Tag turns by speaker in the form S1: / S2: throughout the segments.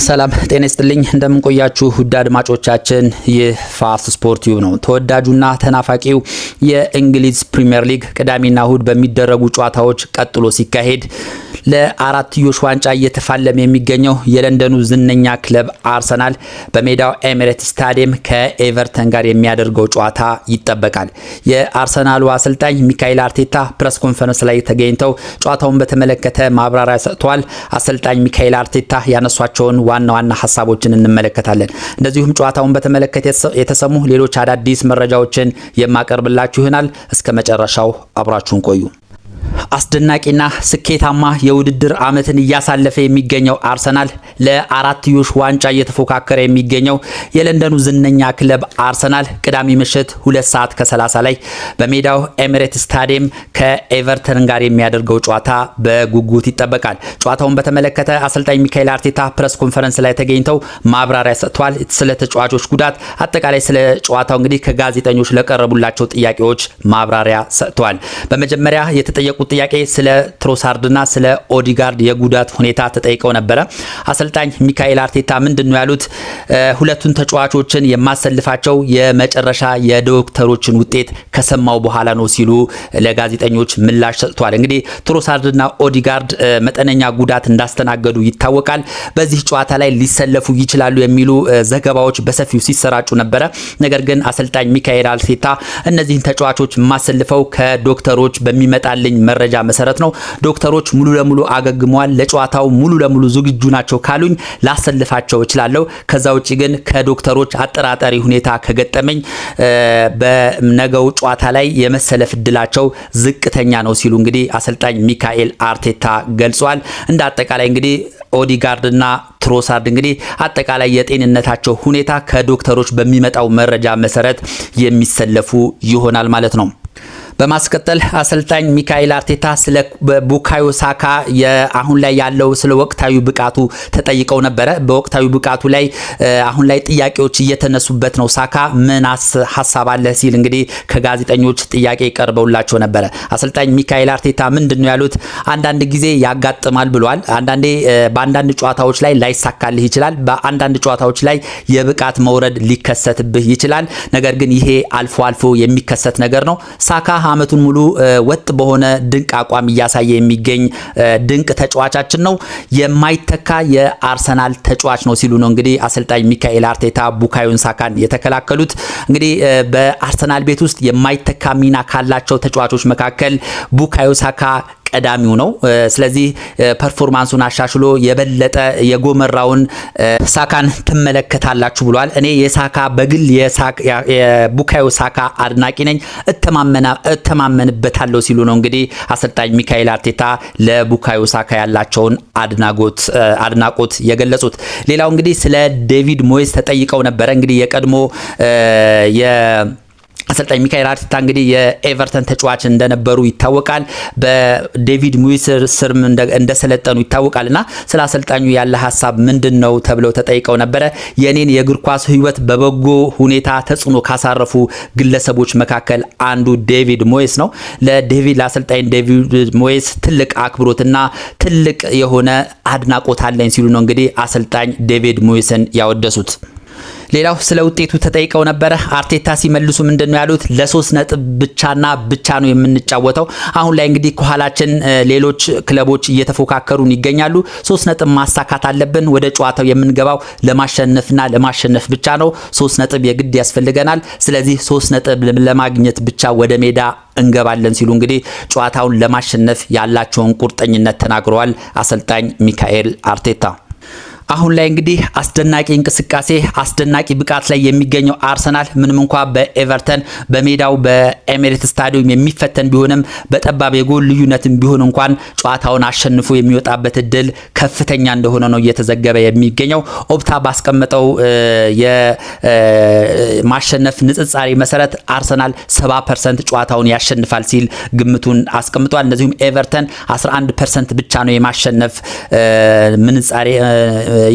S1: ሰላም ጤና ይስጥልኝ እንደምን ቆያችሁ ውድ አድማጮቻችን የፋስት ስፖርት ዩብ ነው። ተወዳጁና ተናፋቂው የእንግሊዝ ፕሪሚየር ሊግ ቅዳሜና እሁድ በሚደረጉ ጨዋታዎች ቀጥሎ ሲካሄድ ለአራትዮሽ ዋንጫ እየተፋለመ የሚገኘው የለንደኑ ዝነኛ ክለብ አርሰናል በሜዳው ኤሚሬትስ ስታዲየም ከኤቨርተን ጋር የሚያደርገው ጨዋታ ይጠበቃል። የአርሰናሉ አሰልጣኝ ሚካኤል አርቴታ ፕሬስ ኮንፈረንስ ላይ ተገኝተው ጨዋታውን በተመለከተ ማብራሪያ ሰጥተዋል። አሰልጣኝ ሚካኤል አርቴታ ያነሷቸውን ዋና ሐሳቦችን እንመለከታለን። እንደዚሁም ጨዋታውን በተመለከተ የተሰሙ ሌሎች አዳዲስ መረጃዎችን የማቀርብላችሁ ይሆናል። እስከ መጨረሻው አብራችሁን ቆዩ። አስደናቂና ስኬታማ የውድድር ዓመትን እያሳለፈ የሚገኘው አርሰናል ለአራትዮሽ ዋንጫ እየተፎካከረ የሚገኘው የለንደኑ ዝነኛ ክለብ አርሰናል ቅዳሜ ምሽት 2:30 ላይ በሜዳው ኤሚሬትስ ስታዲየም ከኤቨርተን ጋር የሚያደርገው ጨዋታ በጉጉት ይጠበቃል። ጨዋታውን በተመለከተ አሰልጣኝ ሚካኤል አርቴታ ፕሬስ ኮንፈረንስ ላይ ተገኝተው ማብራሪያ ሰጥተዋል። ስለ ተጫዋቾች ጉዳት፣ አጠቃላይ ስለ ጨዋታው እንግዲህ ከጋዜጠኞች ለቀረቡላቸው ጥያቄዎች ማብራሪያ ሰጥተዋል። በመጀመሪያ የተጠየቁት ጥያቄ ስለ ትሮሳርድና ስለ ኦዲጋርድ የጉዳት ሁኔታ ተጠይቀው ነበረ። አሰልጣኝ ሚካኤል አርቴታ ምንድነው ያሉት? ሁለቱን ተጫዋቾችን የማሰልፋቸው የመጨረሻ የዶክተሮችን ውጤት ከሰማው በኋላ ነው ሲሉ ለጋዜጠኞች ምላሽ ሰጥተዋል። እንግዲህ ትሮሳርድና ኦዲጋርድ መጠነኛ ጉዳት እንዳስተናገዱ ይታወቃል። በዚህ ጨዋታ ላይ ሊሰለፉ ይችላሉ የሚሉ ዘገባዎች በሰፊው ሲሰራጩ ነበረ። ነገር ግን አሰልጣኝ ሚካኤል አርቴታ እነዚህን ተጫዋቾች የማሰልፈው ከዶክተሮች በሚመጣልኝ መረጃ መሰረት ነው። ዶክተሮች ሙሉ ለሙሉ አገግመዋል፣ ለጨዋታው ሙሉ ለሙሉ ዝግጁ ናቸው ካሉኝ ላሰልፋቸው እችላለሁ። ከዛ ውጪ ግን ከዶክተሮች አጠራጣሪ ሁኔታ ከገጠመኝ በነገው ጨዋታ ላይ የመሰለፍ እድላቸው ዝቅተኛ ነው ሲሉ እንግዲህ አሰልጣኝ ሚካኤል አርቴታ ገልጿል። እንደ አጠቃላይ እንግዲህ ኦዲጋርድና ትሮሳርድ እንግዲህ አጠቃላይ የጤንነታቸው ሁኔታ ከዶክተሮች በሚመጣው መረጃ መሰረት የሚሰለፉ ይሆናል ማለት ነው። በማስከተል አሰልጣኝ ሚካኤል አርቴታ ስለ ቡካዮ ሳካ አሁን ላይ ያለው ስለ ወቅታዊ ብቃቱ ተጠይቀው ነበረ። በወቅታዊ ብቃቱ ላይ አሁን ላይ ጥያቄዎች እየተነሱበት ነው። ሳካ ምን ሐሳብ አለ ሲል እንግዲህ ከጋዜጠኞች ጥያቄ ቀርበውላቸው ነበረ። አሰልጣኝ ሚካኤል አርቴታ ምንድነው ያሉት? አንዳንድ ጊዜ ያጋጥማል ብሏል። በአንዳንድ ጨዋታዎች ላይ ላይሳካልህ ይችላል። በአንዳንድ ጨዋታዎች ላይ የብቃት መውረድ ሊከሰትብህ ይችላል። ነገር ግን ይሄ አልፎ አልፎ የሚከሰት ነገር ነው። ሳካ አመቱን ሙሉ ወጥ በሆነ ድንቅ አቋም እያሳየ የሚገኝ ድንቅ ተጫዋቻችን ነው። የማይተካ የአርሰናል ተጫዋች ነው ሲሉ ነው እንግዲህ አሰልጣኝ ሚካኤል አርቴታ ቡካዮ ሳካን የተከላከሉት። እንግዲህ በአርሰናል ቤት ውስጥ የማይተካ ሚና ካላቸው ተጫዋቾች መካከል ቡካዮ ሳካ ቀዳሚው ነው። ስለዚህ ፐርፎርማንሱን አሻሽሎ የበለጠ የጎመራውን ሳካን ትመለከታላችሁ ብሏል። እኔ የሳካ በግል የቡካዮ ሳካ አድናቂ ነኝ፣ እተማመንበታለሁ ሲሉ ነው እንግዲህ አሰልጣኝ ሚካኤል አርቴታ ለቡካዮ ሳካ ያላቸውን አድናቆት የገለጹት። ሌላው እንግዲህ ስለ ዴቪድ ሞይስ ተጠይቀው ነበረ። እንግዲህ የቀድሞ አሰልጣኝ ሚካኤል አርቴታ እንግዲህ የኤቨርተን ተጫዋች እንደነበሩ ይታወቃል። በዴቪድ ሞይስ ስር እንደሰለጠኑ ይታወቃልና ስለ አሰልጣኙ ያለ ሐሳብ ምንድነው ተብለው ተጠይቀው ነበረ። የኔን የእግር ኳስ ህይወት በበጎ ሁኔታ ተጽዕኖ ካሳረፉ ግለሰቦች መካከል አንዱ ዴቪድ ሞይስ ነው። ለአሰልጣኝ ዴቪድ ሞይስ ትልቅ አክብሮትና ትልቅ የሆነ አድናቆት አለኝ ሲሉ ነው እንግዲህ አሰልጣኝ ዴቪድ ሞይስን ያወደሱት። ሌላው ስለ ውጤቱ ተጠይቀው ነበረ። አርቴታ ሲመልሱ ምንድነው ያሉት? ለ3 ነጥብ ብቻ ነው የምንጫወተው። አሁን ላይ እንግዲህ ከኋላችን ሌሎች ክለቦች እየተፎካከሩን ይገኛሉ። 3 ነጥብ ማሳካት አለብን። ወደ ጨዋታው የምንገባው ለማሸነፍና ለማሸነፍ ብቻ ነው። 3 ነጥብ የግድ ያስፈልገናል። ስለዚህ 3 ነጥብ ለማግኘት ብቻ ወደ ሜዳ እንገባለን ሲሉ እንግዲህ ጨዋታውን ለማሸነፍ ያላቸውን ቁርጠኝነት ተናግረዋል አሰልጣኝ ሚካኤል አርቴታ። አሁን ላይ እንግዲህ አስደናቂ እንቅስቃሴ አስደናቂ ብቃት ላይ የሚገኘው አርሰናል ምንም እንኳን በኤቨርተን በሜዳው በኤሚሬትስ ስታዲየም የሚፈተን ቢሆንም በጠባብ የጎል ልዩነትም ቢሆን እንኳን ጨዋታውን አሸንፎ የሚወጣበት እድል ከፍተኛ እንደሆነ ነው እየተዘገበ የሚገኘው። ኦፕታ ባስቀመጠው የማሸነፍ ንጽጻሬ መሰረት አርሰናል 70% ጨዋታውን ያሸንፋል ሲል ግምቱን አስቀምጧል። እንደዚሁም ኤቨርተን 11% ብቻ ነው የማሸነፍ ምንጻሬ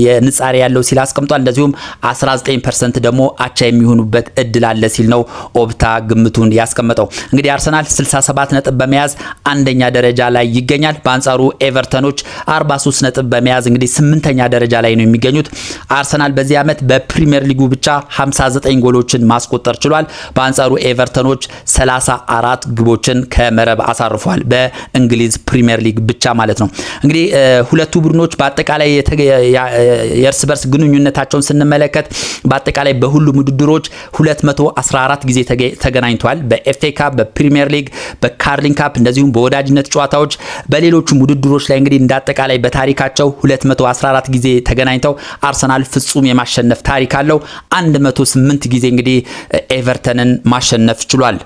S1: የንጻሬ ያለው ሲል አስቀምጧል። እንደዚሁም 19% ደግሞ አቻ የሚሆኑበት እድል አለ ሲል ነው ኦፕታ ግምቱን ያስቀመጠው። እንግዲህ አርሰናል 67 ነጥብ በመያዝ አንደኛ ደረጃ ላይ ይገኛል። በአንጻሩ ኤቨርተኖች 43 ነጥብ በመያዝ እንግዲህ 8ኛ ደረጃ ላይ ነው የሚገኙት። አርሰናል በዚህ ዓመት በፕሪሚየር ሊጉ ብቻ 59 ጎሎችን ማስቆጠር ችሏል። በአንጻሩ ኤቨርተኖች 34 ግቦችን ከመረብ አሳርፏል። በእንግሊዝ ፕሪሚየር ሊግ ብቻ ማለት ነው። እንግዲህ ሁለቱ ቡድኖች በአጠቃላይ የእርስ በርስ ግንኙነታቸውን ስንመለከት በአጠቃላይ በሁሉም ውድድሮች 214 ጊዜ ተገናኝቷል። በኤፍኤ ካፕ፣ በፕሪሚየር ሊግ፣ በካርሊንግ ካፕ እንደዚሁም በወዳጅነት ጨዋታዎች በሌሎችም ውድድሮች ላይ እንግዲህ እንዳጠቃላይ በታሪካቸው 214 ጊዜ ተገናኝተው አርሰናል ፍጹም የማሸነፍ ታሪክ አለው። 108 ጊዜ እንግዲህ ኤቨርተንን ማሸነፍ ችሏል።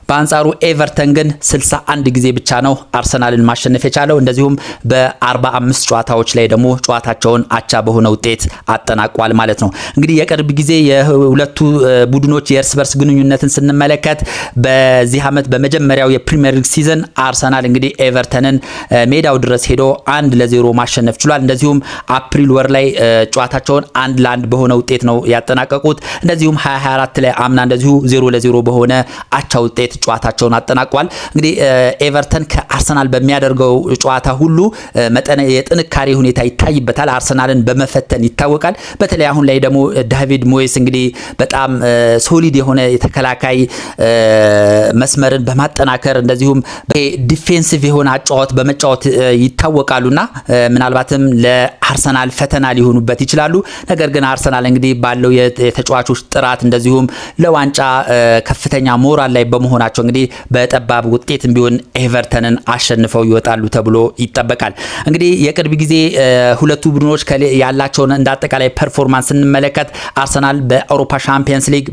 S1: በአንጻሩ ኤቨርተን ግን 61 ጊዜ ብቻ ነው አርሰናልን ማሸነፍ የቻለው። እንደዚሁም በ45 ጨዋታዎች ላይ ደግሞ ጨዋታቸውን አቻ በሆነ ውጤት አጠናቋል ማለት ነው። እንግዲህ የቅርብ ጊዜ የሁለቱ ቡድኖች የእርስ በርስ ግንኙነትን ስንመለከት በዚህ ዓመት በመጀመሪያው የፕሪሚየር ሊግ ሲዝን አርሰናል እንግዲህ ኤቨርተንን ሜዳው ድረስ ሄዶ 1-0 ማሸነፍ ችሏል። እንደዚሁም አፕሪል ወር ላይ ጨዋታቸውን 1-1 በሆነ ውጤት ነው ያጠናቀቁት። እንደዚሁም 2024 ላይ አምና እንደዚሁ 0-0 በሆነ አቻ ውጤት ጨዋታቸውን አጠናቋል። እንግዲህ ኤቨርተን ከአርሰናል በሚያደርገው ጨዋታ ሁሉ መጠነ የጥንካሬ ሁኔታ ይታይበታል። አርሰናልን በመፈተን ይታወቃል። በተለይ አሁን ላይ ደግሞ ዳቪድ ሞይስ እንግዲህ በጣም ሶሊድ የሆነ የተከላካይ መስመርን በማጠናከር እንደዚሁም ዲፌንሲቭ የሆነ አጫዋት በመጫወት ይታወቃሉና ምናልባትም ለአርሰናል ፈተና ሊሆኑበት ይችላሉ። ነገር ግን አርሰናል እንግዲህ ባለው የተጫዋቾች ጥራት እንደዚሁም ለዋንጫ ከፍተኛ ሞራል ላይ በመሆናቸው እንግዲህ በጠባብ ውጤትም ቢሆን ኤቨርተንን አሸንፈው ይወጣሉ ተብሎ ይጠበቃል። እንግዲህ የቅርብ ጊዜ ሁለቱ ቡድኖች ያላቸውን እንዳጠቃላይ ፐርፎርማንስ ስንመለከት አርሰናል በአውሮፓ ሻምፒየንስ ሊግ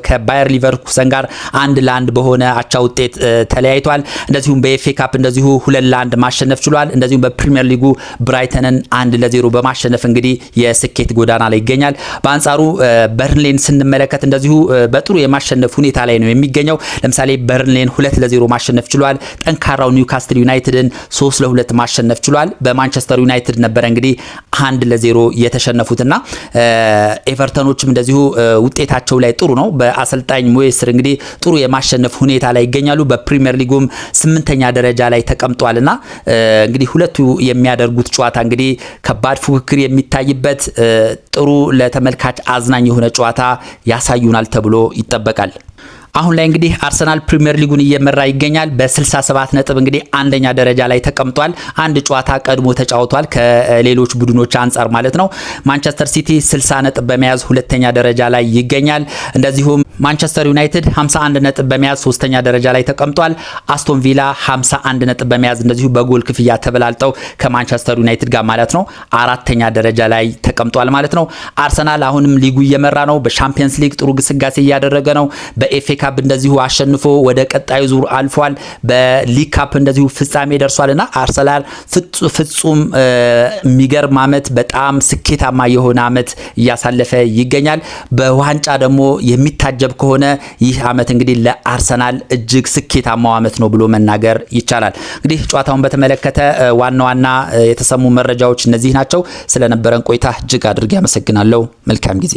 S1: ከባየር ሊቨርኩሰን ጋር 1-1 በሆነ አቻ ውጤት ተለያይቷል። እንደዚሁም በኤፍኤ ካፕ እንደዚሁ 2-1 ማሸነፍ ችሏል። እንደዚሁም በፕሪሚየር ሊጉ ብራይተንን 1-0 በማሸነፍ እንግዲህ የስኬት ጎዳና ላይ ይገኛል። በአንጻሩ በርንሌን ስንመለከት እንደዚሁ በጥሩ የማሸነፍ ሁኔታ ላይ ነው የሚገኘው። ለምሳሌ በርንሌን 2-0 ማሸነፍ ችሏል። ጠንካራው ኒውካስትል ዩናይትድን 3-2 ማሸነፍ ችሏል። በማንቸስተር ዩናይትድ ነበረ እንግዲህ 1-0 የተሸነፉትና ኤቨርተኖችም እንደዚሁ ውጤታቸው ላይ ጥሩ ነው። በአሰልጣኝ ሞይስ እንግዲህ ጥሩ የማሸነፍ ሁኔታ ላይ ይገኛሉ። በፕሪሚየር ሊጉም 8ኛ ደረጃ ላይ ተቀምጧልና እንግዲህ ሁለቱ የሚያደርጉት ጨዋታ እንግዲህ ከባድ ፉክክር የሚታይበት ጥሩ ለተመልካች አዝናኝ የሆነ ጨዋታ ያሳዩናል ተብሎ ይጠበቃል። አሁን ላይ እንግዲህ አርሰናል ፕሪሚየር ሊጉን እየመራ ይገኛል። በ67 ነጥብ እንግዲህ አንደኛ ደረጃ ላይ ተቀምጧል። አንድ ጨዋታ ቀድሞ ተጫውቷል ከሌሎች ቡድኖች አንጻር ማለት ነው። ማንቸስተር ሲቲ 60 ነጥብ በመያዝ ሁለተኛ ደረጃ ላይ ይገኛል። እንደዚሁም ማንቸስተር ዩናይትድ 51 ነጥብ በመያዝ ሶስተኛ ደረጃ ላይ ተቀምጧል። አስቶን ቪላ 51 ነጥብ በመያዝ እንደዚሁ በጎል ክፍያ ተበላልጠው ከማንቸስተር ዩናይትድ ጋር ማለት ነው አራተኛ ደረጃ ላይ ተቀምጧል ማለት ነው። አርሰናል አሁንም ሊጉ እየመራ ነው። በሻምፒየንስ ሊግ ጥሩ ግስጋሴ እያደረገ ነው። በኤፍኤ ካፕ እንደዚሁ አሸንፎ ወደ ቀጣዩ ዙር አልፏል። በሊግ ካፕ እንደዚሁ ፍጻሜ ደርሷልና አርሰናል ፍጹም የሚገርም አመት በጣም ስኬታማ የሆነ አመት እያሳለፈ ይገኛል። በዋንጫ ደግሞ የሚታጀብ ከሆነ ይህ አመት እንግዲህ ለአርሰናል እጅግ ስኬታማው አመት ነው ብሎ መናገር ይቻላል። እንግዲህ ጨዋታውን በተመለከተ ዋና የተሰሙ መረጃዎች እነዚህ ናቸው። ስለነበረን ቆይታ እጅግ አድርጌ አመሰግናለሁ። መልካም ጊዜ